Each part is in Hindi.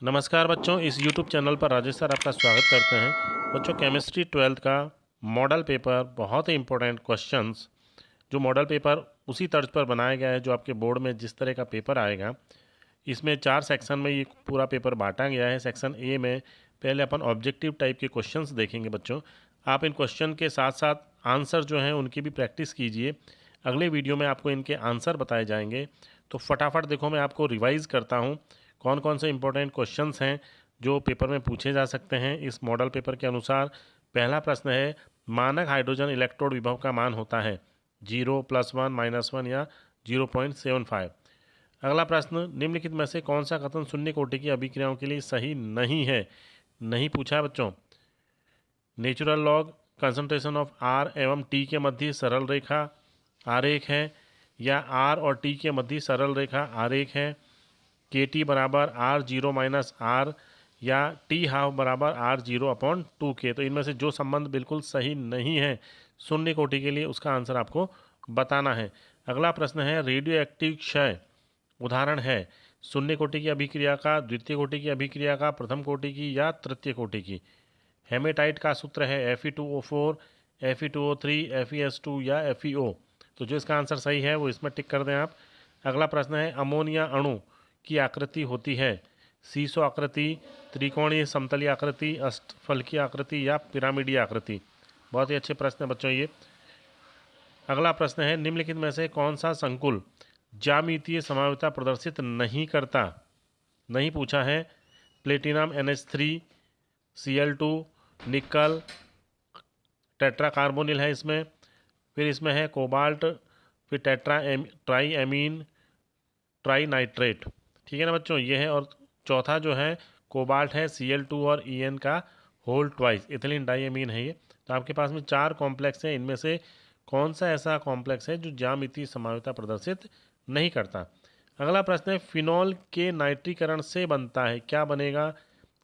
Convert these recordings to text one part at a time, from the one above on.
नमस्कार बच्चों, इस YouTube चैनल पर राजेश सर आपका स्वागत करते हैं। बच्चों, केमिस्ट्री 12th का मॉडल पेपर बहुत ही इंपॉर्टेंट क्वेश्चंस, जो मॉडल पेपर उसी तर्ज पर बनाया गया है जो आपके बोर्ड में जिस तरह का पेपर आएगा। इसमें 4 सेक्शन में ये पूरा पेपर बांटा गया है। सेक्शन ए में पहले अपन ऑब्जेक्टिव टाइप के क्वेश्चंस देखेंगे। बच्चों, आप इन क्वेश्चन के साथ साथ आंसर जो हैं उनकी भी प्रैक्टिस कीजिए। अगले वीडियो में आपको इनके आंसर बताए जाएंगे। तो फटाफट देखो, मैं आपको रिवाइज़ करता हूँ कौन कौन से इंपॉर्टेंट क्वेश्चंस हैं जो पेपर में पूछे जा सकते हैं इस मॉडल पेपर के अनुसार। पहला प्रश्न है, मानक हाइड्रोजन इलेक्ट्रोड विभव का मान होता है 0, +1, -1 या 0.75। अगला प्रश्न, निम्नलिखित में से कौन सा कथन शून्य कोटि की अभिक्रियाओं के लिए सही नहीं है? नहीं पूछा है बच्चों। Natural log concentration of R एवं टी के मध्य सरल रेखा आरेख है, या आर और टी के मध्य सरल रेखा आरेख है, के टी बराबर R0 - R, या टी हाफ बराबर R0/2K। तो इनमें से जो संबंध बिल्कुल सही नहीं है शून्य कोटि के लिए, उसका आंसर आपको बताना है। अगला प्रश्न है, रेडियो एक्टिव क्षय उदाहरण है शून्य कोटि की अभिक्रिया का, द्वितीय कोटि की अभिक्रिया का, प्रथम कोटि की या तृतीय कोटि की? हेमेटाइट का सूत्र है Fe2O4, Fe2O3, FeS2 या FeO। तो जो इसका आंसर सही है वो इसमें टिक कर दें आप। अगला प्रश्न है, अमोनिया अणु की आकृति होती है सीसो आकृति, त्रिकोणीय समतलीय आकृति, अष्टफलकीय आकृति या पिरामिडीय आकृति? बहुत ही अच्छे प्रश्न है बच्चों ये। अगला प्रश्न है, निम्नलिखित में से कौन सा संकुल ज्यामितीय समावता प्रदर्शित नहीं करता? नहीं पूछा है। प्लेटिनम NH3, Cl2, निकल, टेट्रा कार्बोनिल है इसमें, फिर इसमें है कोबाल्ट, फिर ट्राई एमीन, ट्राई नाइट्रेट। ठीक है ना बच्चों, ये है। और चौथा जो है कोबाल्ट है, Cl2 और En का होल ट्वाइस, इथिलीन डाइएमीन है ये। तो आपके पास में 4 कॉम्प्लेक्स हैं, इनमें से कौन सा ऐसा कॉम्प्लेक्स है जो ज्यामितीय समावता प्रदर्शित नहीं करता? अगला प्रश्न है, फिनॉल के नाइट्रीकरण से बनता है, क्या बनेगा?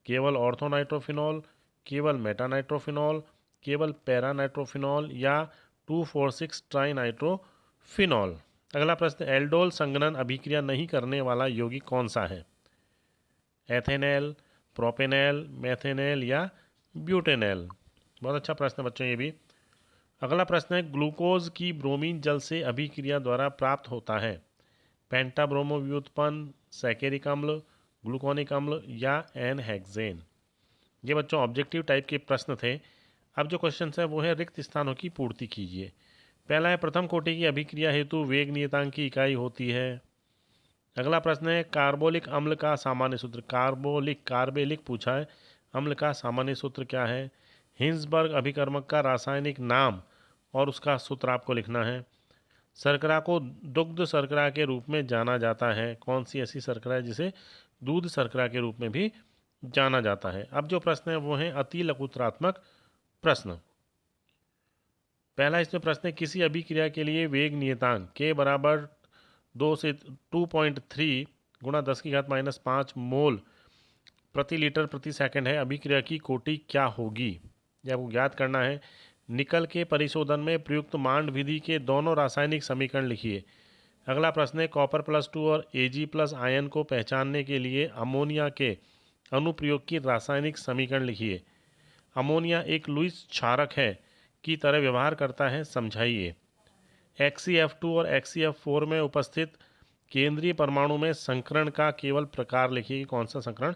केवल ऑर्थोनाइट्रोफिनॉल, केवल मेटानाइट्रोफिनॉल, केवल पैरानाइट्रोफिनॉल या 2,4,6 ट्राइनाइट्रोफिनॉल? अगला प्रश्न, एल्डोल संघनन अभिक्रिया नहीं करने वाला यौगिक कौन सा है? एथेनॉल, प्रोपेनॉल, मेथेनॉल या ब्यूटेनॉल? बहुत अच्छा प्रश्न है बच्चों ये भी। अगला प्रश्न है, ग्लूकोज की ब्रोमीन जल से अभिक्रिया द्वारा प्राप्त होता है पेंटाब्रोमो व्युत्पन्न, सैकेरिक अम्ल, ग्लूकोनिक अम्ल या एन हेक्सेन? ये बच्चों ऑब्जेक्टिव टाइप के प्रश्न थे। अब जो क्वेश्चन है वो है, रिक्त स्थानों की पूर्ति कीजिए। पहला है, प्रथम कोटि की अभिक्रिया हेतु वेग नियतांक की इकाई होती है। अगला प्रश्न है, कार्बोलिक अम्ल का सामान्य सूत्र। कार्बेलिक पूछा है, अम्ल का सामान्य सूत्र क्या है? हिंसबर्ग अभिकर्मक का रासायनिक नाम और उसका सूत्र आपको लिखना है। शर्करा को दुग्ध शर्करा के रूप में जाना जाता है, कौन सी ऐसी शर्करा है जिसे दूध शर्करा के रूप में भी जाना जाता है? अब जो प्रश्न है वो है अति लघुत्रात्मक प्रश्न। पहला इसमें प्रश्न है, किसी अभिक्रिया के लिए वेग नियतांक के बराबर 2 से 2.3 गुणा 10⁻⁻5 मोल प्रति लीटर प्रति सेकंड है, अभिक्रिया की कोटि क्या होगी? यह आपको ज्ञात करना है। निकल के परिशोधन में प्रयुक्त मांड विधि के दोनों रासायनिक समीकरण लिखिए। अगला प्रश्न है, कॉपर +2 और Ag+ आयन को पहचानने के लिए अमोनिया के अनुप्रयोग की रासायनिक समीकरण लिखिए। अमोनिया एक लुईस क्षारक है की तरह व्यवहार करता है, समझाइए। HCF2 और HCF4 में उपस्थित केंद्रीय परमाणु में संकरण का केवल प्रकार लिखिए, कौन सा संकरण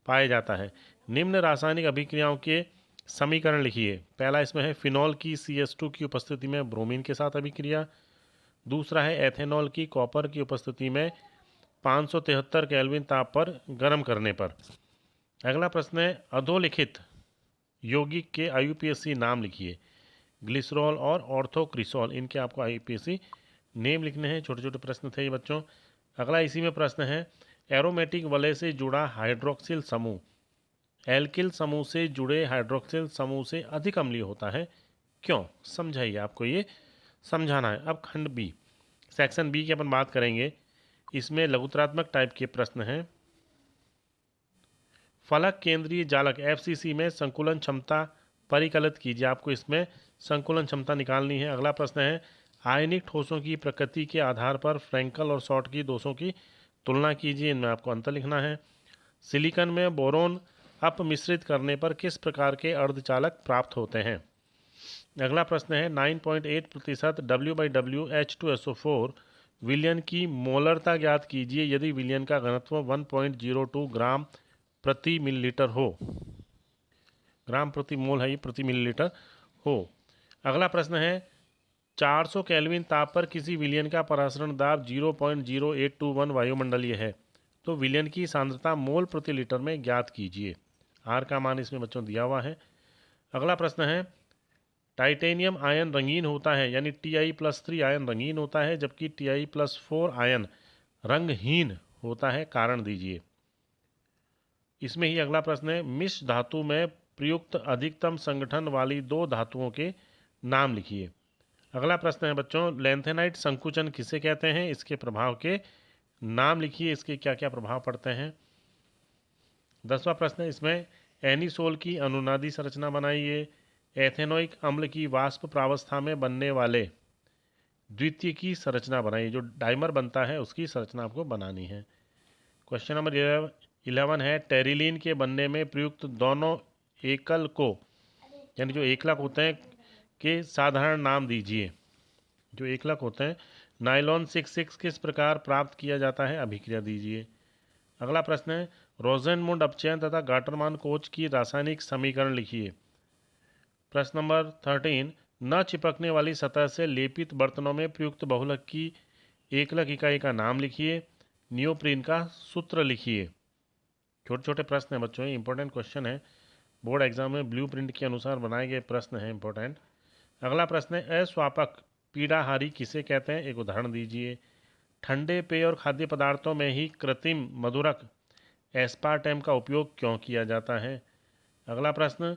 पाया जाता है। निम्न रासायनिक अभिक्रियाओं के समीकरण लिखिए। पहला इसमें है, फिनॉल की CH2 की उपस्थिति में ब्रोमीन के साथ अभिक्रिया। दूसरा है, एथेनॉल की कॉपर की उपस्थिति में 573 केल्विन ताप पर गर्म करने पर। अगला प्रश्न है, अधोलिखित यौगिक के IUPAC नाम लिखिए। ग्लिसरॉल और ऑर्थोक्रिसॉल, इनके आपको IUPAC नेम लिखने हैं। छोटे छोटे प्रश्न थे ये बच्चों। अगला इसी में प्रश्न है, एरोमेटिक वलय से जुड़ा हाइड्रोक्सिल समूह एल्किल समूह से जुड़े हाइड्रोक्सिल समूह से अधिक अम्लीय होता है, क्यों? समझाइए, आपको ये समझाना है। अब खंड बी, सेक्शन बी की अपन बात करेंगे। इसमें लघुत्रात्मक टाइप के प्रश्न हैं। फलक केंद्रीय जालक FCC में संकुलन क्षमता परिकलित कीजिए, आपको इसमें संकुलन क्षमता निकालनी है। अगला प्रश्न है, आयनिक ठोसों की प्रकृति के आधार पर फ्रैंकल और शॉर्ट की दोषों की तुलना कीजिए, इनमें आपको अंतर लिखना है। सिलिकॉन में बोरोन अपमिश्रित करने पर किस प्रकार के अर्धचालक प्राप्त होते हैं। अगला प्रश्न है 9.8% W/W H2SO4 विलयन की मोलरता ज्ञात कीजिए यदि विलयन का घनत्व 1.02 ग्राम प्रति मिलीलीटर हो। ग्राम प्रति मोल है ये, प्रति मिलीलीटर हो। अगला प्रश्न है 400 केल्विन ताप पर किसी विलयन का परासरण दाब 0.0821 वायुमंडलीय है तो विलयन की सांद्रता मोल प्रति लीटर में ज्ञात कीजिए। आर का मान इसमें बच्चों दिया हुआ है। अगला प्रश्न है टाइटेनियम आयन रंगीन होता है यानी Ti+3 आयन रंगीन होता है जबकि Ti+4 आयन रंगहीन होता है, कारण दीजिए। इसमें ही अगला प्रश्न है मिश्र धातु में प्रयुक्त अधिकतम संगठन वाली दो धातुओं के नाम लिखिए। अगला प्रश्न है बच्चों लैंथेनाइट संकुचन किसे कहते हैं, इसके प्रभाव के नाम लिखिए, इसके क्या क्या प्रभाव पड़ते हैं। 10वां प्रश्न है इसमें एनिसोल की अनुनादी संरचना बनाइए। एथेनोइक अम्ल की वाष्प प्रावस्था में बनने वाले द्वितीय की संरचना बनाइए, जो डाइमर बनता है उसकी संरचना आपको बनानी है। क्वेश्चन नंबर 11 है टेरिलीन के बनने में प्रयुक्त दोनों एकल को यानी जो एकलक होते हैं के साधारण नाम दीजिए। जो एकलक होते हैं नाइलॉन 66 किस प्रकार प्राप्त किया जाता है, अभिक्रिया दीजिए। अगला प्रश्न है रोजेनमुंड अपचयन तथा गाटरमान कोच की रासायनिक समीकरण लिखिए। प्रश्न नंबर 13 न चिपकने वाली सतह से लेपित बर्तनों में प्रयुक्त बहुलक की एकलक इकाई का नाम लिखिए। नियोप्रीन का सूत्र लिखिए। छोटे छोटे प्रश्न हैं बच्चों, इंपॉर्टेंट क्वेश्चन है, बोर्ड एग्जाम में ब्लूप्रिंट के अनुसार बनाए गए प्रश्न हैं इंपॉर्टेंट। अगला प्रश्न है अस्वापक पीड़ाहारी किसे कहते हैं, एक उदाहरण दीजिए। ठंडे पेय और खाद्य पदार्थों में ही कृत्रिम मधुरक एस्पार्टेम का उपयोग क्यों किया जाता है। अगला प्रश्न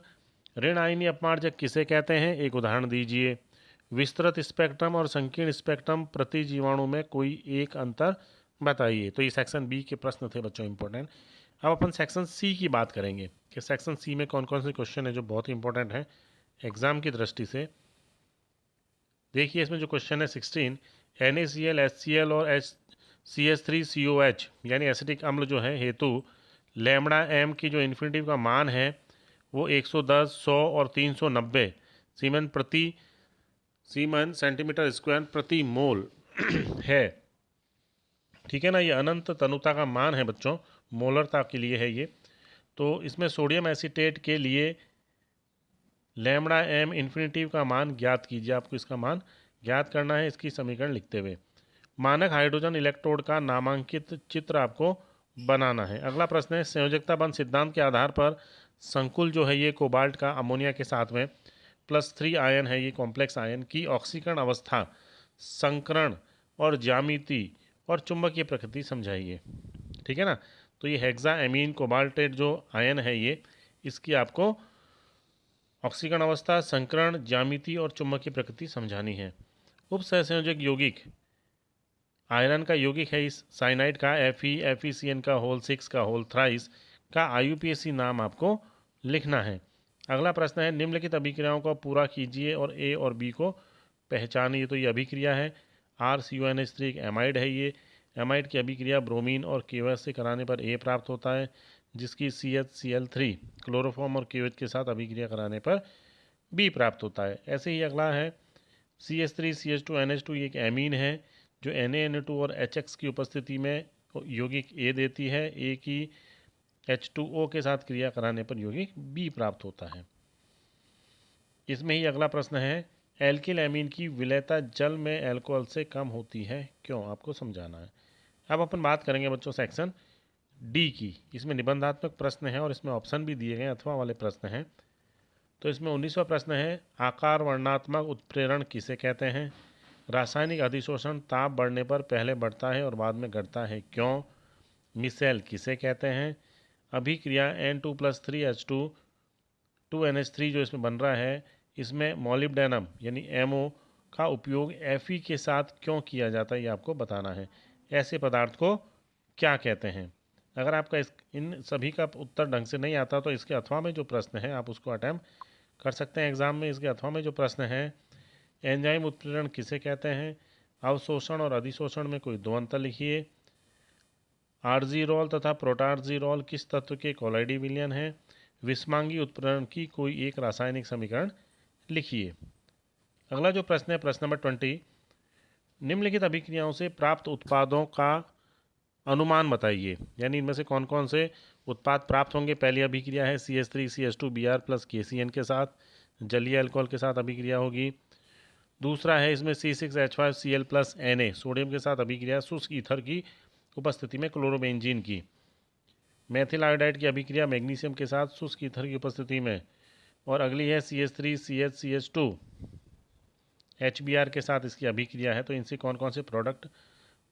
ऋण आयनी अपमार्जक किसे कहते हैं, एक उदाहरण दीजिए। विस्तृत स्पेक्ट्रम और संकीर्ण स्पेक्ट्रम प्रति जीवाणु में कोई एक अंतर बताइए। तो ये सेक्शन बी के प्रश्न थे बच्चों इंपॉर्टेंट। अब अपन सेक्शन सी की बात करेंगे कि सेक्शन सी में कौन कौन से क्वेश्चन है जो बहुत ही इंपॉर्टेंट है एग्जाम की दृष्टि से। देखिए इसमें जो क्वेश्चन है 16 NaCl HCl और CH3COH यानी एसिटिक अम्ल जो है हेतु लैम्बडा एम की जो इन्फिनिटिव का मान है वो 110, 100 और 390 सीमन सेंटीमीटर स्क्वायर प्रति मोल है। ठीक है ना, ये अनंत तनुता का मान है बच्चों, मोलरता के लिए है ये। तो इसमें सोडियम एसीटेट के लिए लैम्बडा एम इन्फिनिटिव का मान ज्ञात कीजिए। आपको इसका मान ज्ञात करना है इसकी समीकरण लिखते हुए। मानक हाइड्रोजन इलेक्ट्रोड का नामांकित चित्र आपको बनाना है। अगला प्रश्न है संयोजकता बंध सिद्धांत के आधार पर संकुल जो है ये कोबाल्ट का अमोनिया के साथ में +3 आयन है, ये कॉम्प्लेक्स आयन की ऑक्सीकरण अवस्था, संकरण और ज्यामिति और चुंबकीय प्रकृति समझाइए। ठीक है ना, तो ये हेक्सा एमीन कोबाल्टेट जो आयन है ये इसकी आपको ऑक्सीकरण अवस्था, संकरण, ज्यामिति और चुंबकीय प्रकृति समझानी है। उप सहसंयोजक यौगिक आयरन का यौगिक है इस साइनाइड का Fe, FeCN का होल 6 का होल थ्राइस का IUPAC नाम आपको लिखना है। अगला प्रश्न है निम्नलिखित अभिक्रियाओं को पूरा कीजिए और A और B को पहचानिए। तो ये अभिक्रिया है RCONH3 एक एमाइड है, ये एमाइड की अभिक्रिया ब्रोमीन और KOH से कराने पर A प्राप्त होता है, जिसकी CHCl3 क्लोरोफॉर्म और KOH के साथ अभिक्रिया कराने पर B प्राप्त होता है। ऐसे ही अगला है CH3CH2NH2 ये एक एमीन है जो NaNO2 और HX की उपस्थिति में यौगिक A देती है। A की H2O के साथ क्रिया कराने पर यौगिक B प्राप्त होता है। इसमें ही अगला प्रश्न है एल्किल एमीन की विलयता जल में अल्कोहल से कम होती है क्यों, आपको समझाना है। अब अपन बात करेंगे बच्चों सेक्शन डी की। इसमें निबंधात्मक प्रश्न है और इसमें ऑप्शन भी दिए गए अथवा वाले प्रश्न हैं। तो इसमें 19वां प्रश्न है आकार वर्णात्मक उत्प्रेरण किसे कहते हैं। रासायनिक अधिशोषण ताप बढ़ने पर पहले बढ़ता है और बाद में घटता है क्यों। मिसेल किसे कहते हैं। अभिक्रिया N2+3H2 2NH3 जो इसमें बन रहा है इसमें मॉलिब्डेनम यानी MO का उपयोग Fe के साथ क्यों किया जाता है, ये आपको बताना है। ऐसे पदार्थ को क्या कहते हैं। अगर आपका इन सभी का उत्तर ढंग से नहीं आता तो इसके अथवा में जो प्रश्न है आप उसको अटैम्प्ट कर सकते हैं एग्जाम में। इसके अथवा में जो प्रश्न है एंजाइम उत्प्रेरण किसे कहते हैं। अवशोषण और अधिशोषण में कोई दो अंतर लिखिए। आर्जीरॉल तथा प्रोटार्जीरॉल किस तत्व के कोलाइडी विलयन है? विषमांगी उत्प्रेरण की कोई एक रासायनिक समीकरण लिखिए। अगला जो प्रश्न है प्रश्न नंबर 20, निम्नलिखित अभिक्रियाओं से प्राप्त उत्पादों का अनुमान बताइए। यानी इनमें से कौन कौन से उत्पाद प्राप्त होंगे। पहली अभिक्रिया है CH3CH2Br प्लस KCN के साथ, जलीय अल्कोहल के साथ अभिक्रिया होगी। दूसरा है इसमें C6H5Cl प्लस Na सोडियम के साथ अभिक्रिया शुष्क ईथर की उपस्थिति में क्लोरोबेंजीन की। मेथिल आयोडाइड की अभिक्रिया मैग्नीशियम के साथ शुष्क ईथर की उपस्थिति में। और अगली है CH3CH2 HBr के साथ इसकी अभिक्रिया है। तो इनसे कौन कौन से प्रोडक्ट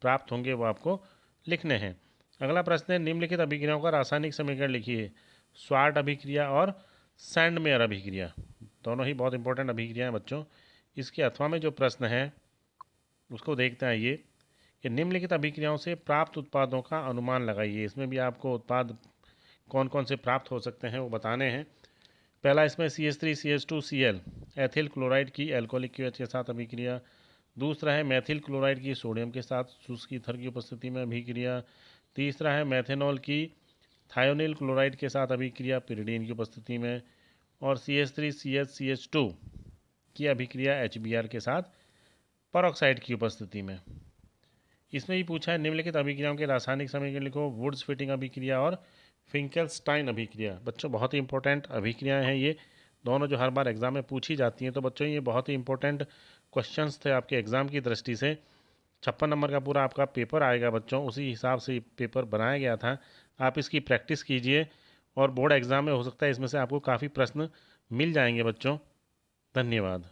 प्राप्त होंगे वो आपको लिखने हैं। अगला प्रश्न है निम्नलिखित अभिक्रियाओं का रासायनिक समीकरण लिखिए। स्वार्ट अभिक्रिया और सैंडमेयर अभिक्रिया दोनों ही बहुत इंपॉर्टेंट अभिक्रिया हैं बच्चों। इसके अथवा में जो प्रश्न है उसको देखते हैं ये कि निम्नलिखित अभिक्रियाओं से प्राप्त उत्पादों का अनुमान लगाइए। इसमें भी आपको उत्पाद कौन कौन से प्राप्त हो सकते हैं वो बताने हैं। पहला इसमें CH3CH2Cl एथिल क्लोराइड की एल्कोहलिक QH के साथ अभिक्रिया। दूसरा है मेथिल क्लोराइड की सोडियम के साथ शुष्क ईथर की उपस्थिति में अभिक्रिया। तीसरा है मेथेनॉल की थायोनिल क्लोराइड के साथ अभिक्रिया पिरिडीन की उपस्थिति में। और CH3CH2 की अभिक्रिया HBr के साथ परऑक्साइड की उपस्थिति में। इसमें ही पूछा है निम्नलिखित अभिक्रियाओं के रासायनिक समीकरण लिखो। वुड्स फिटिंग अभिक्रिया और फिंकेल्स्टाइन अभिक्रिया। बच्चों बहुत ही इंपॉर्टेंट अभिक्रियाएं हैं ये दोनों, जो हर बार एग्जाम में पूछी जाती हैं। तो बच्चों ये बहुत ही इंपॉर्टेंट क्वेश्चंस थे आपके एग्ज़ाम की दृष्टि से। 56 नंबर का पूरा आपका पेपर आएगा बच्चों, उसी हिसाब से पेपर बनाया गया था। आप इसकी प्रैक्टिस कीजिए और बोर्ड एग्ज़ाम में हो सकता है इसमें से आपको काफ़ी प्रश्न मिल जाएंगे बच्चों। धन्यवाद।